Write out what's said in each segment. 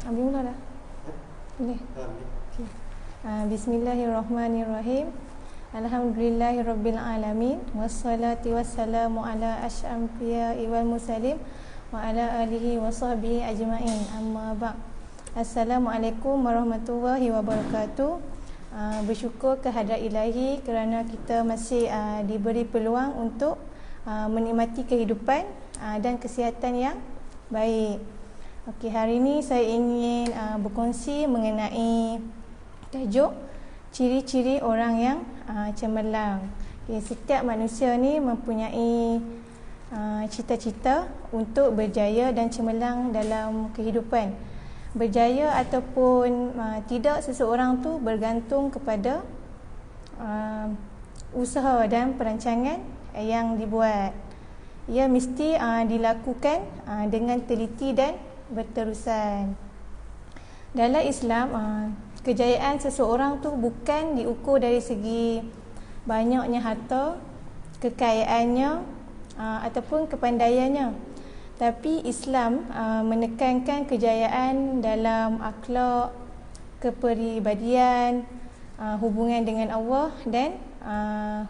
Ambil mula dah. Boleh. Okay. Bismillahirrahmanirrahim. Alhamdulillahirabbil alamin wassalatu wassalamu ala asy-syamsiya'i wal mursalin wa ala alihi wa sahbihi ajmain. Amma ba'd. Assalamualaikum warahmatullahi wabarakatuh. Bersyukur kehadrat Ilahi kerana kita masih diberi peluang untuk menikmati kehidupan dan kesihatan yang baik. Okey, hari ini saya ingin berkongsi mengenai tajuk ciri-ciri orang yang cemerlang. Okay, setiap manusia ni mempunyai cita-cita untuk berjaya dan cemerlang dalam kehidupan. Berjaya ataupun tidak seseorang tu bergantung kepada usaha dan perancangan yang dibuat. Ia mesti dilakukan dengan teliti dan berterusan. Dalam Islam, kejayaan seseorang tu bukan diukur dari segi banyaknya harta, kekayaannya ataupun kepandaiannya. Tapi Islam menekankan kejayaan dalam akhlak, kepribadian, hubungan dengan Allah dan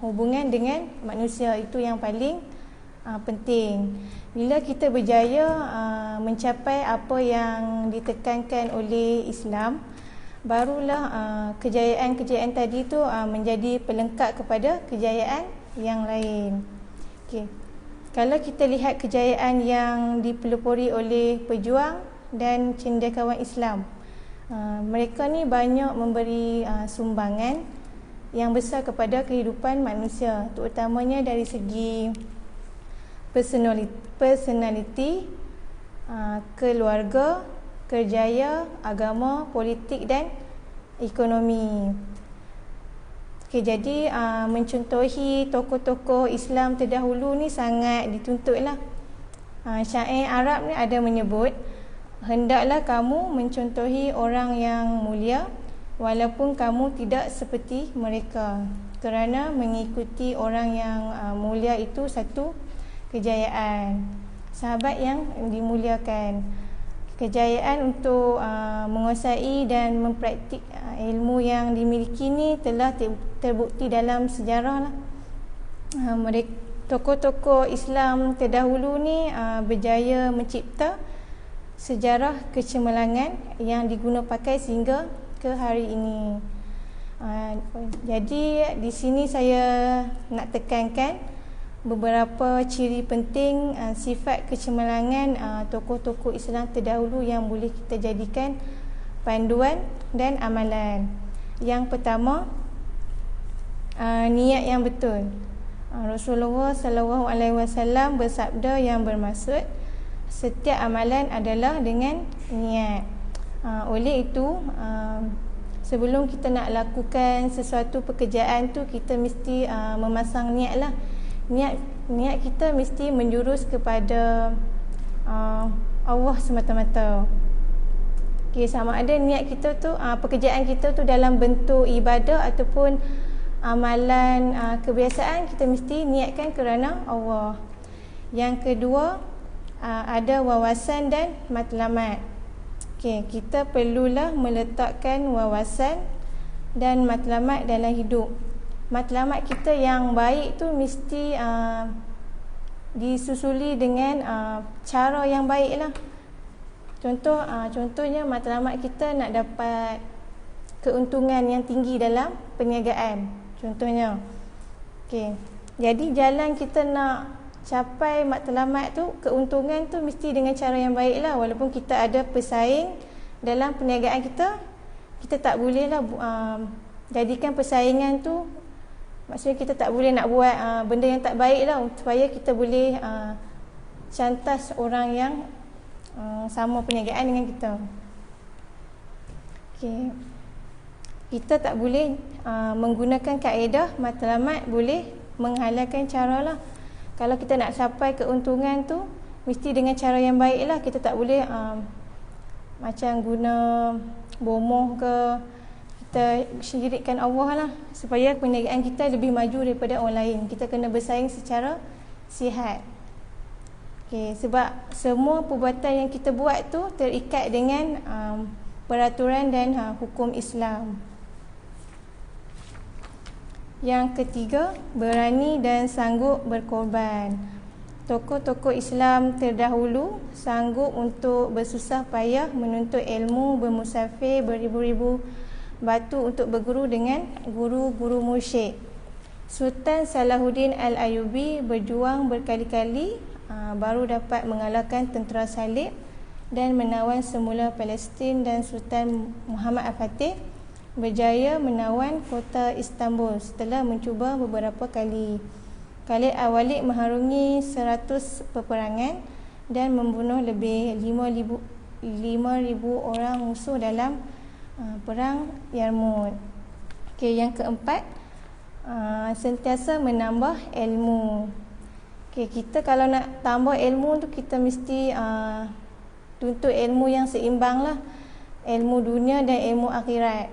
hubungan dengan manusia. Itu yang paling penting. Bila kita berjaya mencapai apa yang ditekankan oleh Islam, barulah kejayaan-kejayaan tadi tu menjadi pelengkap kepada kejayaan yang lain. Okey. Kalau kita lihat kejayaan yang dipelopori oleh pejuang dan cendekiawan Islam, mereka ni banyak memberi sumbangan yang besar kepada kehidupan manusia, terutamanya dari segi personality, keluarga, kerjaya, agama, politik dan ekonomi. Okay, jadi mencontohi tokoh-tokoh Islam terdahulu ni sangat dituntutlah. Syair Arab ni ada menyebut, hendaklah kamu mencontohi orang yang mulia walaupun kamu tidak seperti mereka, kerana mengikuti orang yang mulia itu satu kejayaan. Sahabat yang dimuliakan, kejayaan untuk menguasai dan mempraktik ilmu yang dimiliki ni telah terbukti dalam sejarah lah. Tokoh-tokoh Islam terdahulu ni berjaya mencipta sejarah kecemerlangan yang diguna pakai sehingga ke hari ini. Jadi di sini saya nak tekankan beberapa ciri penting sifat kecemerlangan tokoh-tokoh Islam terdahulu yang boleh kita jadikan panduan dan amalan. Yang pertama, niat yang betul. Rasulullah SAW bersabda yang bermaksud setiap amalan adalah dengan niat. Oleh itu, sebelum kita nak lakukan sesuatu pekerjaan tu, kita mesti memasang niat lah. Niat kita mesti menjurus kepada Allah semata-mata. Okay, sama ada niat kita tu, pekerjaan kita tu dalam bentuk ibadah ataupun amalan kebiasaan, kita mesti niatkan kerana Allah. Yang kedua, ada wawasan dan matlamat. Okay, kita perlulah meletakkan wawasan dan matlamat dalam hidup. Matlamat kita yang baik tu mesti disusuli dengan cara yang baik lah. Contohnya matlamat kita nak dapat keuntungan yang tinggi dalam perniagaan. Contohnya, okay. Jadi jalan kita nak capai matlamat tu, keuntungan tu mesti dengan cara yang baik lah. Walaupun kita ada pesaing dalam perniagaan kita, kita tak boleh lah jadikan persaingan tu, maksudnya kita tak boleh nak buat benda yang tak baik lah, supaya kita boleh cantas orang yang sama perniagaan dengan kita. Okay. Kita tak boleh menggunakan kaedah matlamat boleh menghalalkan cara lah. Kalau kita nak capai keuntungan tu, mesti dengan cara yang baik lah. Kita tak boleh macam guna bomoh ke, kita syirikkan Allah lah, supaya perniagaan kita lebih maju daripada orang lain. Kita kena bersaing secara sihat. Sebab semua perbuatan yang kita buat tu terikat dengan peraturan dan hukum Islam. Yang ketiga, berani dan sanggup berkorban. Tokoh-tokoh Islam terdahulu sanggup untuk bersusah payah menuntut ilmu, bermusafir beribu-ribu batu untuk berguru dengan guru-guru mursyid. Sultan Salahuddin Al-Ayyubi berjuang berkali-kali baru dapat mengalahkan tentera Salib dan menawan semula Palestin, dan Sultan Muhammad Al-Fatih berjaya menawan kota Istanbul setelah mencuba beberapa kali. Khalid Al-Walid mengharungi 100 peperangan dan membunuh lebih 5,000 orang musuh dalam perang Yarmouk. Yang keempat, sentiasa menambah ilmu. Kita kalau nak tambah ilmu tu, kita mesti tuntut ilmu yang seimbang lah. Ilmu dunia dan ilmu akhirat.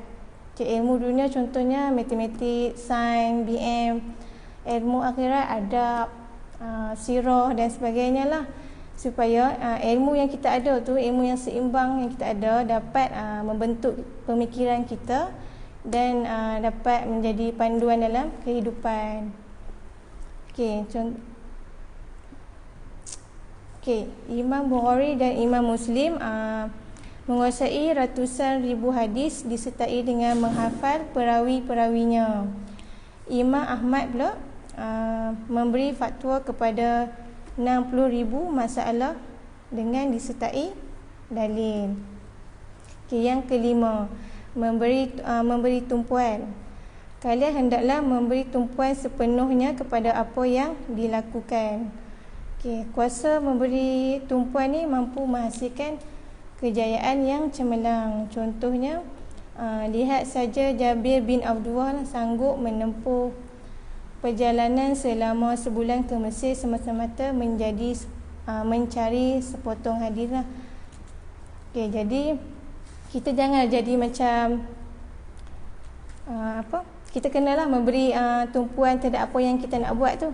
Ilmu dunia contohnya matematik, sains, BM. Ilmu akhirat adab, sirah dan sebagainya lah. Supaya ilmu yang kita ada tu, ilmu yang seimbang yang kita ada dapat membentuk pemikiran kita dan dapat menjadi panduan dalam kehidupan. Imam Bukhari dan Imam Muslim menguasai ratusan ribu hadis disertai dengan menghafal perawi-perawinya. Imam Ahmad pula memberi fatwa kepada 60,000 masalah dengan disertai dalil. Yang kelima, memberi tumpuan. Kalian hendaklah memberi tumpuan sepenuhnya kepada apa yang dilakukan. Kuasa memberi tumpuan ni mampu menghasilkan kejayaan yang cemerlang. Contohnya, lihat saja Jabir bin Abdullah sanggup menempuh perjalanan selama sebulan ke Mesir semata-mata mencari sepotong hadis lah. Jadi kita jangan jadi macam kita kenalah memberi tumpuan terhadap apa yang kita nak buat tu,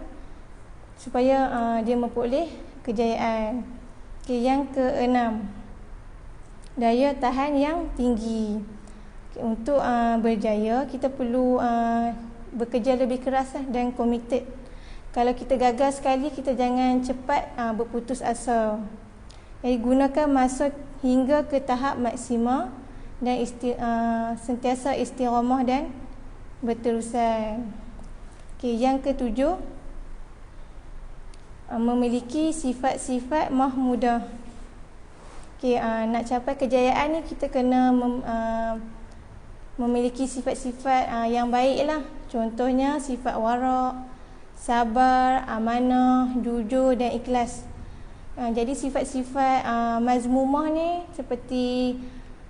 supaya dia memperoleh kejayaan. Yang keenam, daya tahan yang tinggi. Untuk berjaya, kita perlu bekerja lebih keras dan committed. Kalau kita gagal sekali, kita jangan cepat berputus asa. Jadi gunakan masa hingga ke tahap maksima dan sentiasa istiqamah dan berterusan. Yang ketujuh, memiliki sifat-sifat mahmudah. Nak capai kejayaan ni, kita kena memiliki sifat-sifat yang baik lah. Contohnya sifat warak, sabar, amanah, jujur dan ikhlas. Jadi sifat-sifat mazmumah ni seperti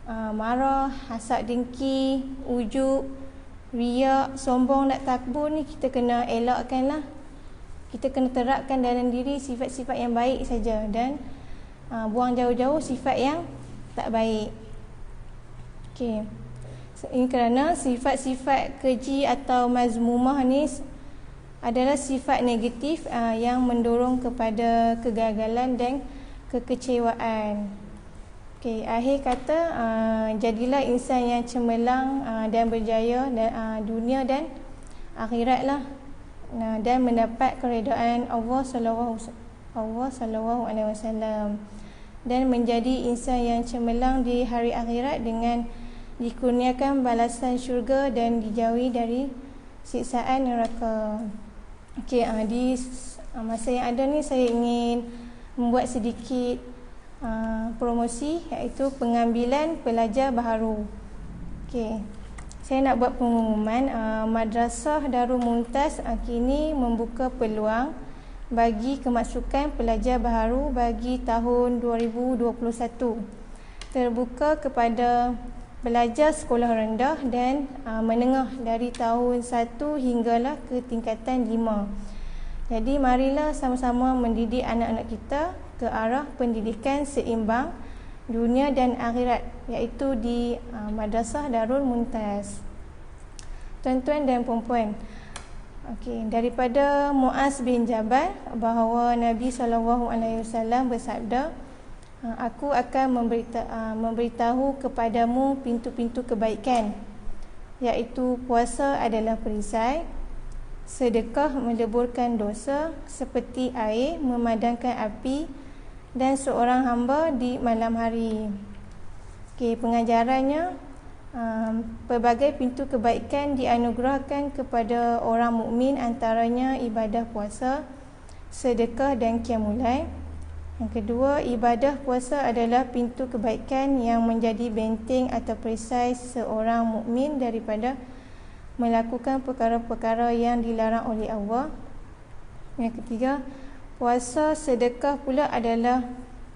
marah, hasad dengki, ujub, riak, sombong dan takbur ni kita kena elakkan lah. Kita kena terapkan dalam diri sifat-sifat yang baik saja dan buang jauh-jauh sifat yang tak baik. Ini kerana sifat-sifat keji atau mazmumah ni adalah sifat negatif yang mendorong kepada kegagalan dan kekecewaan. Akhir kata, jadilah insan yang cemerlang dan berjaya dunia dan akhirat lah, dan mendapat keredaan Allah sallallahu alaihi wasallam, dan menjadi insan yang cemerlang di hari akhirat dengan dikurniakan balasan syurga dan dijauhi dari siksaan neraka. Di masa yang ada ni saya ingin membuat sedikit promosi, iaitu pengambilan pelajar baharu. Saya nak buat pengumuman. Madrasah Darul Mumtaz kini membuka peluang bagi kemasukan pelajar baharu bagi tahun 2021. Terbuka kepada pelajar sekolah rendah dan menengah dari tahun 1 hinggalah ke tingkatan 5. Jadi marilah sama-sama mendidik anak-anak kita ke arah pendidikan seimbang dunia dan akhirat, iaitu di Madrasah Darul Mumtaz. Tuan-tuan dan puan-puan, Okey, daripada Muaz bin Jabal bahawa Nabi SAW bersabda, aku akan memberitahu kepadamu pintu-pintu kebaikan, iaitu puasa adalah perisai, sedekah meleburkan dosa seperti air memadamkan api, dan seorang hamba di malam hari. Okey, pengajarannya, pelbagai pintu kebaikan dianugerahkan kepada orang mukmin, antaranya ibadah puasa, sedekah dan qiyamul lail. Yang kedua, ibadah puasa adalah pintu kebaikan yang menjadi benteng atau perisai seorang mukmin daripada melakukan perkara-perkara yang dilarang oleh Allah. Yang ketiga, puasa sedekah pula adalah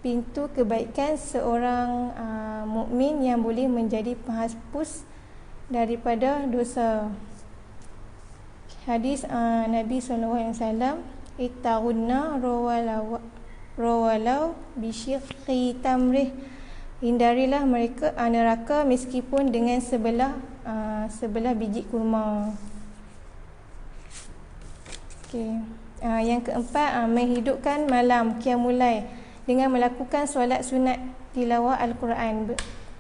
pintu kebaikan seorang mukmin yang boleh menjadi penghapus daripada dosa. Hadis Nabi SAW, ittaqunna rawalau bisyiqqi tamrih, hindarilah mereka neraka meskipun dengan sebelah biji kurma. Okey. Yang keempat, menghidupkan malam qiyamul lail dengan melakukan solat sunat, tilawah Al-Quran,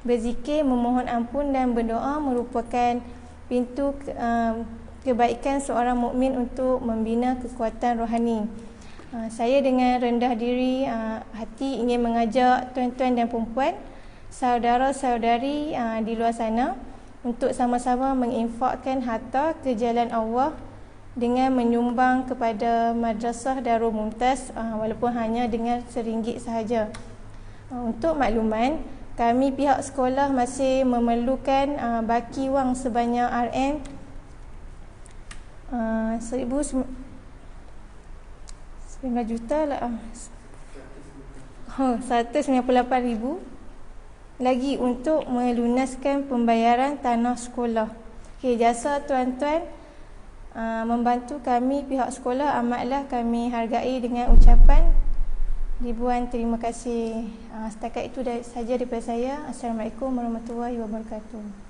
berzikir, memohon ampun dan berdoa merupakan pintu kebaikan seorang mukmin untuk membina kekuatan rohani. Saya dengan rendah diri hati ingin mengajak tuan-tuan dan puan-puan, saudara-saudari di luar sana untuk sama-sama menginfakkan harta ke jalan Allah dengan menyumbang kepada Madrasah Darul Mumtaz, walaupun hanya dengan RM1 sahaja. Untuk makluman, kami pihak sekolah masih memerlukan baki wang sebanyak RM19 juta lah, 198,000 lagi untuk melunaskan pembayaran tanah sekolah. Okey, jasa tuan-tuan membantu kami pihak sekolah amatlah kami hargai dengan ucapan ribuan terima kasih. Setakat itu saja daripada saya. Assalamualaikum warahmatullahi wabarakatuh.